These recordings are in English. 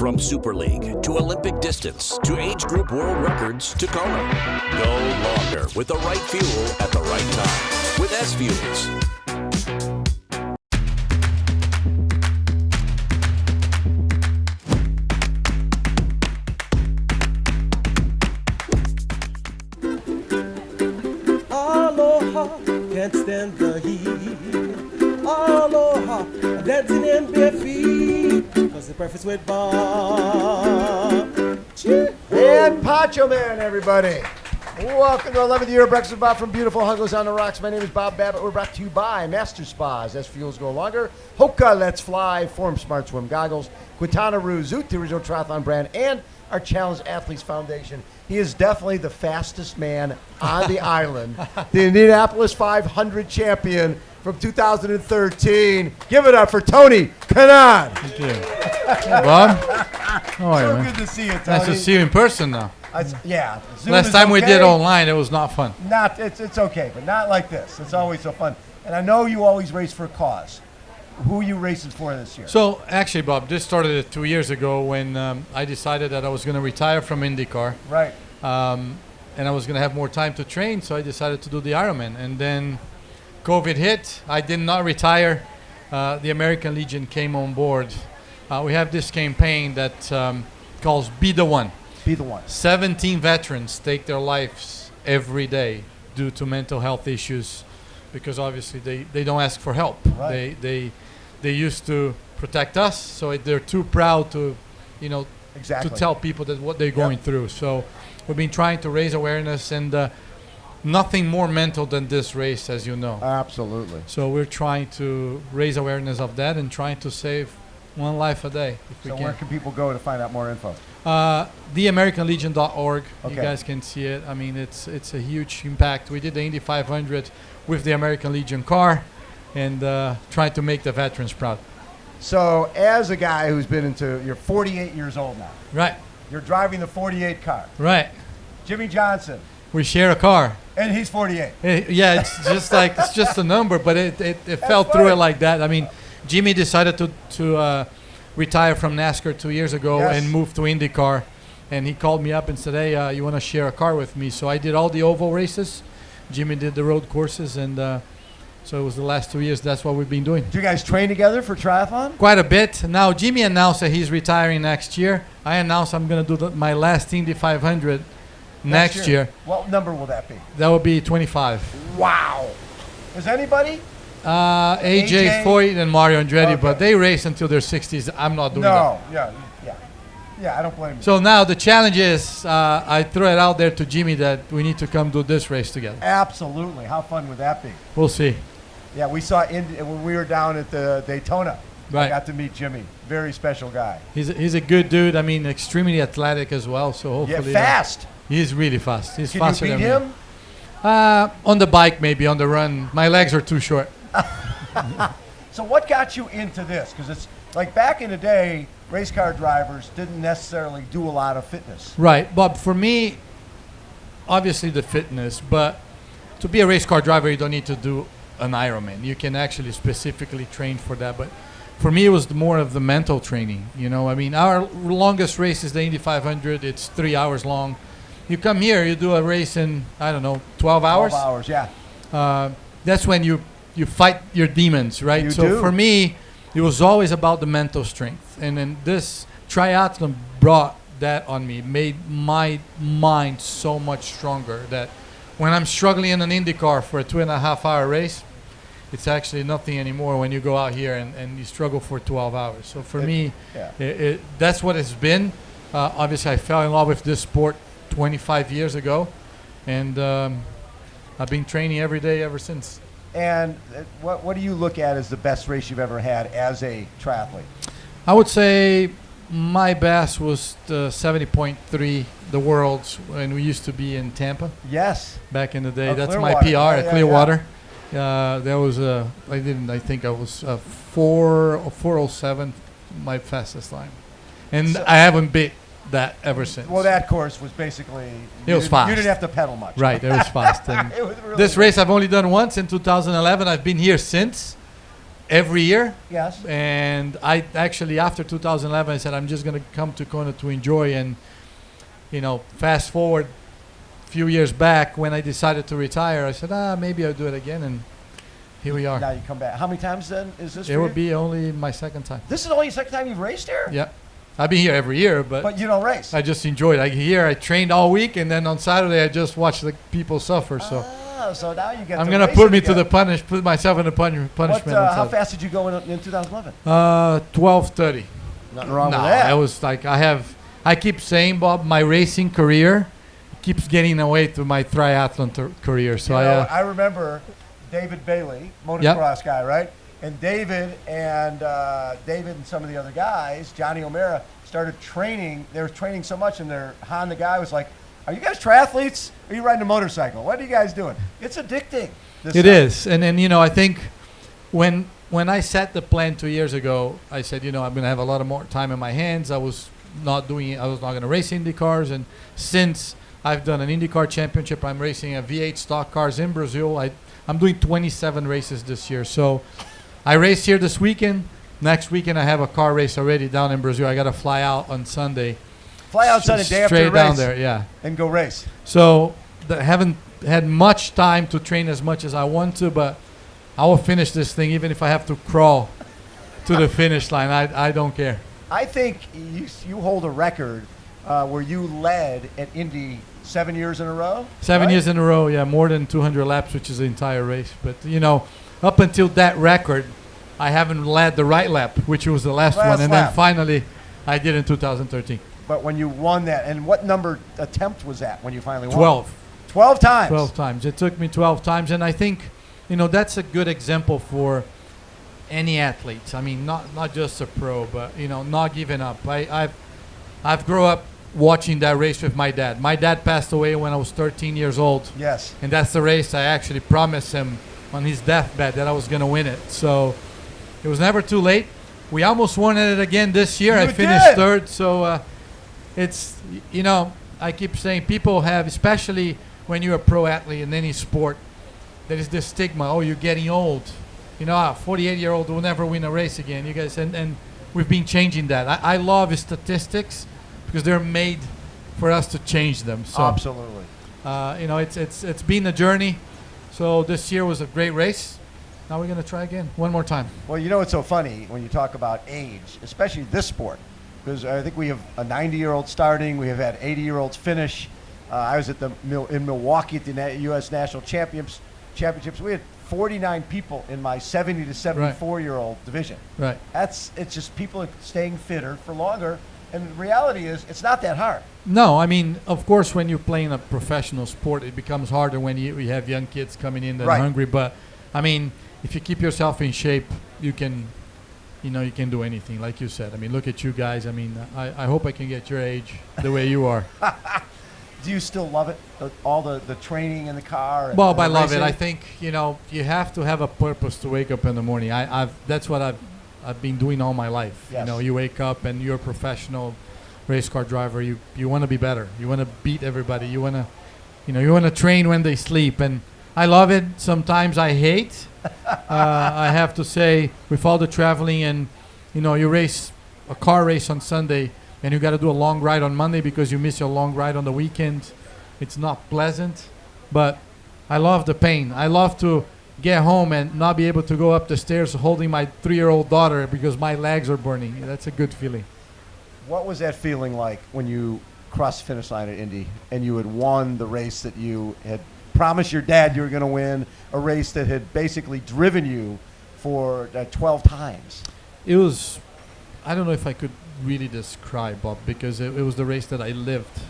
From Super League to Olympic distance to age group world records to Kona. Go longer with the right fuel at the right time with SFuels. Aloha, can't stand the heat. Aloha, dancing in bare feet. Cause the breakfast with Bob. And Poncho Man, everybody. Welcome to 11th year of Breakfast with Bob from beautiful Huggles on the Rocks. My name is Bob Babbitt. We're brought to you by Master Spas, SFuels Go Longer, HOKA Let's Fly, Form Smart Swim Goggles, Quintanaroo, Zoot, the original Triathlon brand, and our Challenge Athletes Foundation. He is definitely the fastest man on the island. The Indianapolis 500 champion from 2013. Give it up for Tony Kanaan. Thank you. Hey, Bob. How are you, So man? good to see you, Tony. Nice to see you in person now. Yeah. Zoom Last is time we okay. did online, it was not fun. It's okay, but not like this. It's always so fun. And I know you always race for a cause. Who are you racing for this year? So actually, Bob, this started 2 years ago when I decided that I was going to retire from IndyCar. Right. And I was going to have more time to train, so I decided to do the Ironman. And then COVID hit. I did not retire. The American Legion came on board. We have this campaign that calls Be the One. Be the one. 17 veterans take their lives every day due to mental health issues because obviously they don't ask for help. Right. They used to protect us, so they're too proud to, Exactly. to tell people that what they're going through. So we've been trying to raise awareness, and nothing more mental than this race, as you know. Absolutely. So we're trying to raise awareness of that and trying to save one life a day if we So can. where can people go to find out more info? TheAmericanLegion.org. Okay. You guys can see it. I mean, it's a huge impact. We did the Indy 500 with the American Legion car and trying to make the veterans proud. So as a guy who's been you're 48 years old now. Right, You're driving the 48 car. right. Jimmy Johnson, We share a car. and he's 48. Yeah, it's just like it's just a number, but it fell through funny. it like that. I mean, Jimmy decided to retire from NASCAR 2 years ago Yes. and moved to IndyCar, and he called me up and said, "Hey, you want to share a car with me?" So I did all the oval races. Jimmy did the road courses, and so it was the last 2 years. That's what we've been doing. Do you guys train together for triathlon? Quite a bit. Now, Jimmy announced that he's retiring next year. I announced I'm going to do my last Indy 500 next year. What number will that be? That will be 25. Wow. Is anybody? AJ Foyt and Mario Andretti, Okay. but they race until their 60s. I'm not doing that. No. Yeah, I don't blame you. So now the challenge is I throw it out there to Jimmy that we need to come do this race together. Absolutely. How fun would that be? We'll see. Yeah, we saw when we were down at the Daytona. I Right. got to meet Jimmy. Very special guy. He's a good dude. I mean, extremely athletic as well. So Yeah, hopefully, fast. he's really fast. He's Can faster you beat than me. him? On the bike, maybe on the run. My legs are too short. So what got you into this? Because it's like back in the day, race car drivers didn't necessarily do a lot of fitness. Right, Bob. For me, obviously the fitness, but to be a race car driver, you don't need to do an Ironman. You can actually specifically train for that. But for me, it was more of the mental training. I mean, our longest race is the Indy 500. It's 3 hours long. You come here, you do a race in 12 hours. 12 hours, yeah. That's when you fight your demons, right? You So do. for me, it was always about the mental strength. And then this triathlon brought that on me, made my mind so much stronger that when I'm struggling in an IndyCar for a 2.5 hour race, it's actually nothing anymore when you go out here and you struggle for 12 hours. So for me, yeah. that's what it's been. Obviously, I fell in love with this sport 25 years ago, and I've been training every day ever since. And what do you look at as the best race you've ever had as a triathlete? I would say my best was the 70.3, the world's, when we used to be in Tampa Yes. back in the day. Oh, That's my Clearwater. PR Yeah, at yeah, Clearwater. That was I think I was 4:07, my fastest time, and So- I haven't beat that ever since. Well, that course was basically It was fast. You didn't have to pedal much. Right, it was fast. And It was really this race I've only done once in 2011. I've been here since, every year. Yes. And I actually, after 2011, I said, I'm just going to come to Kona to enjoy. And, fast forward a few years back when I decided to retire, I said, maybe I'll do it again. And here we are. Now you come back. How many times then is this? It would be only my second time. This is only the second time you've raced here? Yeah. I've been here every year, But you don't race. I just enjoyed it. Here, I trained all week, and then on Saturday, I just watched the people suffer. So So now you get. I'm gonna put myself in the punishment. How fast did you go in 2011? 12:30. Nothing wrong with that. I was like, I keep saying, Bob, my racing career keeps getting away to my triathlon career. So I remember David Bailey, motocross guy, right? And David and some of the other guys, Johnny O'Mara, started training. They were training so much, and their Honda guy was like, "Are you guys triathletes? Or are you riding a motorcycle? What are you guys doing?" It's addicting. It is, and then I think when I set the plan 2 years ago, I said, I'm going to have a lot of more time in my hands. I was not going to race Indy cars, and since I've done an IndyCar championship, I'm racing a V8 stock cars in Brazil. I'm doing 27 races this year, so I race here this weekend. Next weekend, I have a car race already down in Brazil. I got to fly out on Sunday. Fly out Sunday, day after the race. Straight down there, yeah. And go race. So I haven't had much time to train as much as I want to, but I will finish this thing even if I have to crawl to the finish line. I don't care. I think you hold a record where you led at Indy 7 years in a row. 7 years in a row, yeah, more than 200 laps, which is the entire race. But, up until that record, I haven't led the right lap, which was the last one. And then finally, I did in 2013. But when you won that, and what number attempt was that when you finally won? 12. 12 times. 12 times. It took me 12 times. And I think, that's a good example for any athletes. I mean, not just a pro, but, not giving up. I've grown up watching that race with my dad. My dad passed away when I was 13 years old. Yes. And that's the race I actually promised him on his deathbed that I was going to win it. So it was never too late. We almost won it again this year. I finished third. So it's, I keep saying people have, especially when you're a pro athlete in any sport, there is this stigma, oh, you're getting old. A 48-year-old will never win a race again. You guys, and we've been changing that. I love statistics because they're made for us to change them. So, absolutely. It's been a journey. So this year was a great race. Now we're going to try again one more time. Well, it's so funny when you talk about age, especially this sport, because I think we have a 90-year-old starting. We have had 80-year-olds finish. I was in Milwaukee at the U.S. National Championships. We had 49 people in my 70 to 74-year-old division. Right. It's just people staying fitter for longer. And the reality is, it's not that hard. No, I mean, of course, when you're playing a professional sport, it becomes harder when you have young kids coming in that are hungry. But, I mean, if you keep yourself in shape, you can do anything, like you said. I mean, look at you guys. I mean, I hope I can get your age the way you are. Do you still love it? All the training in the car? And I love it. I think, you have to have a purpose to wake up in the morning. That's what I've been doing all my life. Yes. You wake up and you're a professional race car driver. You want to be better. You want to beat everybody. You want to train when they sleep. And I love it. Sometimes I hate. I have to say, with all the traveling and, you race a car race on Sunday and you got to do a long ride on Monday because you miss your long ride on the weekend. It's not pleasant, but I love the pain. I love to get home and not be able to go up the stairs holding my 3-year-old daughter because my legs are burning. That's a good feeling. What was that feeling like when you crossed the finish line at Indy and you had won the race that you had promised your dad you were going to win, a race that had basically driven you for 12 times? It was, I don't know if I could really describe, Bob, because it was the race that I lived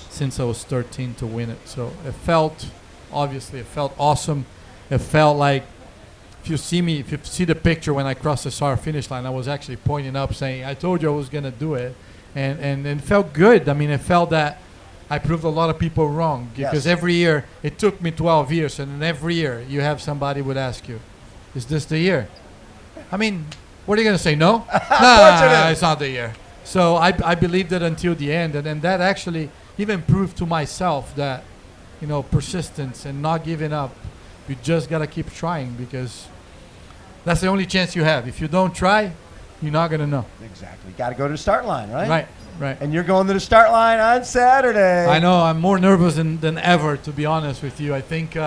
since I was 13 to win it. So it felt awesome. It felt like, if you see the picture when I crossed the start finish line, I was actually pointing up saying, I told you I was going to do it. And it felt good. I mean, it felt that I proved a lot of people wrong because every year, it took me 12 years, and then every year you have somebody would ask you, is this the year? I mean, what are you going to say, no? Nah, it's not the year. So I believed it until the end, and that actually even proved to myself that, persistence and not giving up. You just got to keep trying because That's the only chance you have. If you don't try, you're not going to know. Exactly. Got to go to the start line, right? Right. And you're going to the start line on Saturday. I know. I'm more nervous than ever, to be honest with you. I think,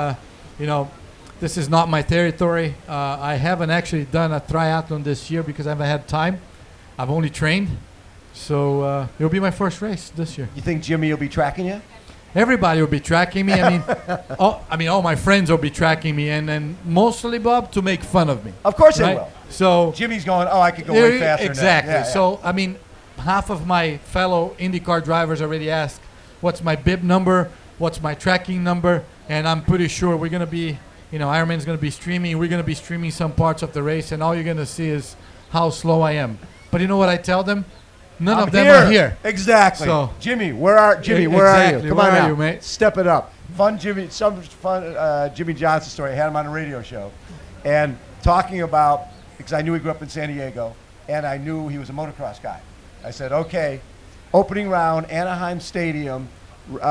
this is not my territory. I haven't actually done a triathlon this year because I haven't had time. I've only trained. So it'll be my first race this year. You think Jimmy will be tracking you? Everybody will be tracking me. All my friends will be tracking me, and mostly, Bob, to make fun of me. Of course they Right? will. So Jimmy's going, I could go way faster exactly. than that. Yeah, So, half of my fellow IndyCar drivers already asked, what's my bib number? What's my tracking number? And I'm pretty sure we're going to be, Ironman's going to be streaming. We're going to be streaming some parts of the race, and all you're going to see is how slow I am. But you know what I tell them? None of them are here. Exactly. So, Jimmy, where are you? Exactly. Come Where on are now. you, mate? Step it up. Fun Jimmy Johnson story. I had him on a radio show, and talking about, because I knew he grew up in San Diego, and I knew he was a motocross guy. I said, okay, opening round, Anaheim Stadium,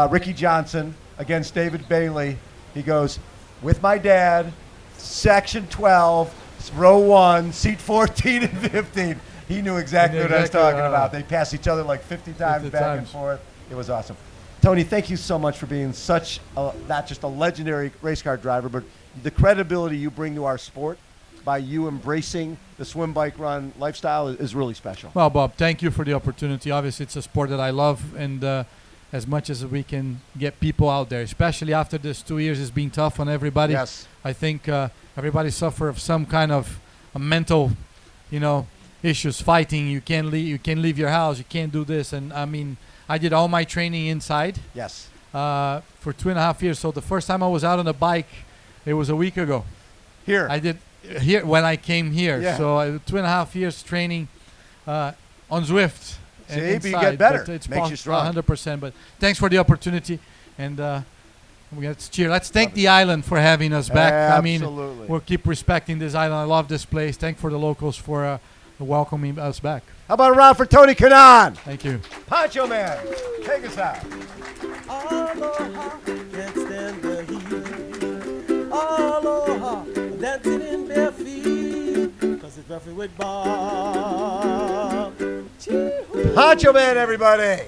Ricky Johnson against David Bailey. He goes, with my dad, section 12, row 1, seat 14 and 15. He knew exactly what I was talking about. They passed each other like 50 times back and forth. It was awesome. Tony, thank you so much for being such not just a legendary race car driver, but the credibility you bring to our sport by you embracing the swim, bike, run lifestyle is really special. Well, Bob, thank you for the opportunity. Obviously, it's a sport that I love, and as much as we can get people out there, especially after this 2 years, it's been tough on everybody. Yes. I think everybody suffer of some kind of a mental, issues, fighting. You can't leave your house. You can't do this. And I did all my training inside. Yes. For 2.5 years. So the first time I was out on a bike, it was a week ago. Here. I did here when I came here. Yeah. So 2.5 years training on Zwift. See, but you get better. It's Makes you strong. 100%. But thanks for the opportunity. And let's cheer. Let's thank the island for having us back. Absolutely. We'll keep respecting this island. I love this place. Thank for the locals for welcoming us back. How about a round for Tony Kanaan? Thank you. Poncho Man, take us out. Aloha, can't stand the heat. Aloha, dancing in bare feet, 'cause it's rough with Bob. Poncho Man, everybody.